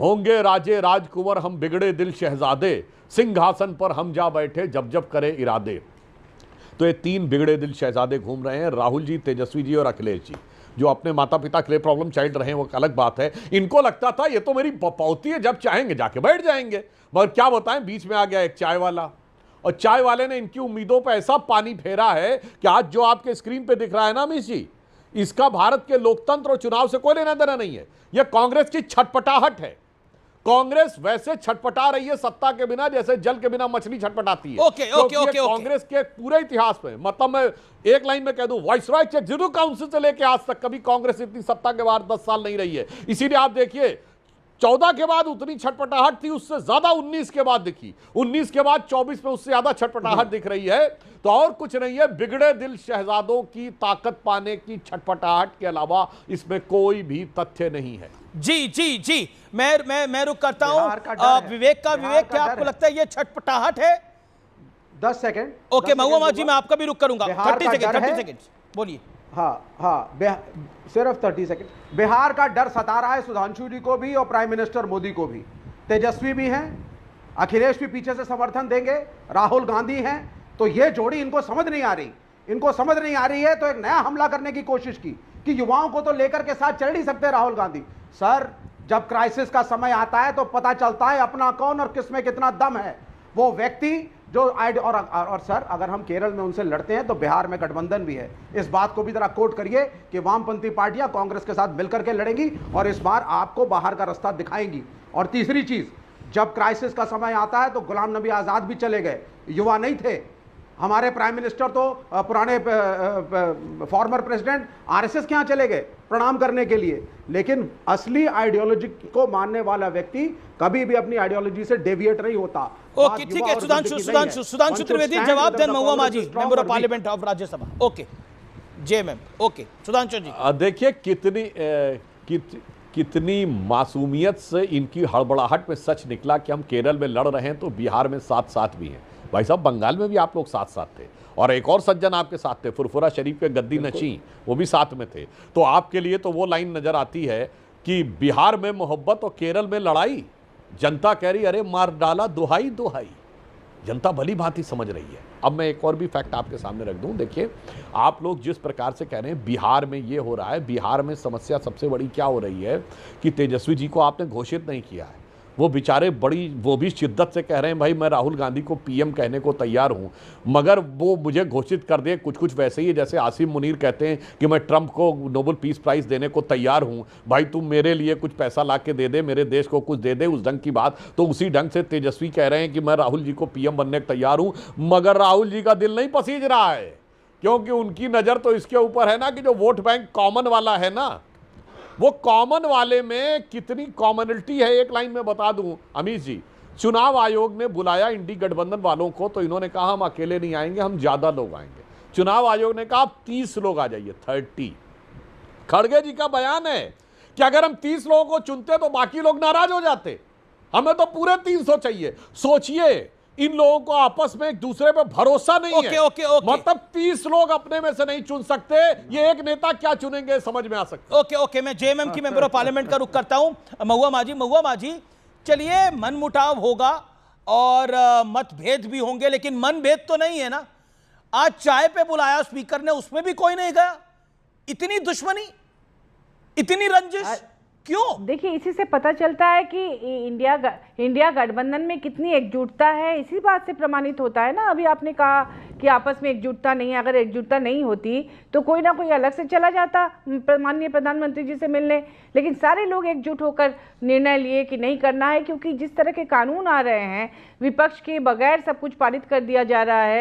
होंगे राजे राजकुंवर हम बिगड़े दिल शहजादे, सिंहासन पर हम जा बैठे जब जब करे इरादे। तो ये तीन बिगड़े दिल शहजादे घूम रहे हैं, राहुल जी, तेजस्वी जी और अखिलेश जी, जो अपने माता पिता के लिए प्रॉब्लम चाइल्ड रहे हैं, वो अलग बात है। इनको लगता था ये तो मेरी पौती है, जब चाहेंगे जाके बैठ जाएंगे, मगर क्या बताएं, बीच में आ गया एक चाय वाला, और चाय वाले ने इनकी उम्मीदों पर ऐसा पानी फेरा है कि आज जो आपके स्क्रीन पे दिख रहा है ना अमीश जी, इसका भारत के लोकतंत्र और चुनाव से कोई लेना देना नहीं है। यह कांग्रेस की छटपटाहट है। कांग्रेस वैसे छटपटा रही है सत्ता के बिना जैसे जल के बिना मछली छटपटाती है। कांग्रेस के पूरे इतिहास में, मतलब मैं एक लाइन में कह दूं, वाइसरॉय के एग्जीक्यूटिव काउंसिल से लेकर आज तक कभी कांग्रेस इतनी सत्ता के बाद 10 साल नहीं रही है। इसीलिए आप देखिए 14 के बाद उतनी छटपटाहट थी, उससे ज्यादा 19 के बाद दिखी, 19 के बाद 24 में उससे ज्यादा छटपटाहट दिख रही है। तो और कुछ नहीं है, बिगड़े दिल शहजादों की ताकत पाने की छटपटाहट के अलावा इसमें कोई भी तथ्य नहीं है। जी जी जी, मैं रुक करता हूं। विवेक, क्या आपको लगता है ये छटपटाहट है? 10 सेकंड। ओके महुआ जी, मैं आपका भी रुक करूंगा। 30 सेकंड बोलिए। हाँ, सिर्फ 30 सेकंड। बिहार का डर सता रहा है सुधांशु जी को भी और प्राइम मिनिस्टर मोदी को भी। तेजस्वी भी हैं, अखिलेश भी पीछे से समर्थन देंगे, राहुल गांधी हैं। तो ये जोड़ी इनको समझ नहीं आ रही, तो एक नया हमला करने की कोशिश की कि युवाओं को तो लेकर के साथ चल नहीं सकते राहुल गांधी। सर, जब क्राइसिस का समय आता है तो पता चलता है अपना कौन और किस में कितना दम है। वो व्यक्ति जो और सर, अगर हम केरल में उनसे लड़ते हैं तो बिहार में गठबंधन भी है। इस बात को भी जरा कोट करिए कि वामपंथी पार्टियां कांग्रेस के साथ मिलकर के लड़ेंगी और इस बार आपको बाहर का रास्ता दिखाएंगी। और तीसरी चीज, जब क्राइसिस का समय आता है तो गुलाम नबी आजाद भी चले गए, युवा नहीं थे। हमारे प्राइम मिनिस्टर तो पुराने फॉर्मर प्रेसिडेंट आरएसएस के यहाँ चले गए प्रणाम करने के लिए। लेकिन असली आइडियोलॉजी को मानने वाला व्यक्ति कभी भी अपनी आइडियोलॉजी से डेविएट नहीं होता। ओके, ठीक है। सुधांशु त्रिवेदी जवाब दें। Mahua Maji, member of parliament of Rajya Sabha. Okay JMM. Okay Sudhanshu ji, देखिए कितनी मासूमियत से इनकी हड़बड़ाहट में सच निकला कि हम केरल में लड़ रहे हैं तो बिहार में साथ साथ भी हैं। भाई साहब, बंगाल में भी आप लोग साथ साथ थे और एक और सज्जन आपके साथ थे, फुरफुरा शरीफ के गद्दी नची, वो भी साथ में थे। तो आपके लिए तो वो लाइन नजर आती है कि बिहार में मोहब्बत और केरल में लड़ाई। जनता कह रही अरे मार डाला दुहाई दुहाई। जनता भली भांति समझ रही है। अब मैं एक और भी फैक्ट आपके सामने रख दूं। देखिए, आप लोग जिस प्रकार से कह रहे हैं बिहार में ये हो रहा है, बिहार में समस्या सबसे बड़ी क्या हो रही है कि तेजस्वी जी को आपने घोषित नहीं किया है। वो बेचारे वो भी शिद्दत से कह रहे हैं भाई मैं राहुल गांधी को पीएम कहने को तैयार हूं, मगर वो मुझे घोषित कर दे। कुछ वैसे ही है जैसे आसिम मुनीर कहते हैं कि मैं ट्रंप को नोबेल पीस प्राइज देने को तैयार हूं, भाई तुम मेरे लिए कुछ पैसा ला के दे दे, मेरे देश को कुछ दे दे, उस ढंग की बात। तो उसी ढंग से तेजस्वी कह रहे हैं कि मैं राहुल जी को पीएम बनने को तैयार हूं, मगर राहुल जी का दिल नहीं पसीज रहा है, क्योंकि उनकी नज़र तो इसके ऊपर है ना कि जो वोट बैंक कॉमन वाला है ना, वो कॉमन वाले में कितनी कॉमनलिटी है। एक लाइन में बता दूं अमीश जी, चुनाव आयोग ने बुलाया इंडी गठबंधन वालों को, तो इन्होंने कहा हम अकेले नहीं आएंगे, हम ज्यादा लोग आएंगे। चुनाव आयोग ने कहा आप 30 लोग आ जाइए, 30। खड़गे जी का बयान है कि अगर हम 30 लोगों को चुनते तो बाकी लोग नाराज हो जाते, हमें तो पूरे 300 चाहिए। सोचिए, इन लोगों को आपस में एक दूसरे पे भरोसा नहीं है। मतलब 30 लोग अपने में से नहीं चुन सकते, ये एक नेता क्या चुनेंगे समझ में आ सकता। ओके, मैं जेएमएम की मेंबर ऑफ पार्लियामेंट का रुख करता हूं। महुआ माजी, चलिए मनमुटाव होगा और मतभेद भी होंगे, लेकिन मनभेद तो नहीं है ना। आज चाय पे बुलाया स्पीकर ने, उसमें भी कोई नहीं गया। इतनी दुश्मनी, इतनी रंजिश क्यों? देखिए, इसी से पता चलता है कि इंडिया गठबंधन में कितनी एकजुटता है। इसी बात से प्रमाणित होता है ना। अभी आपने कहा कि आपस में एकजुटता नहीं है, अगर एकजुटता नहीं होती तो कोई ना कोई अलग से चला जाता माननीय प्रधानमंत्री जी से मिलने। लेकिन सारे लोग एकजुट होकर निर्णय लिए कि नहीं करना है, क्योंकि जिस तरह के कानून आ रहे हैं, विपक्ष के बगैर सब कुछ पारित कर दिया जा रहा है।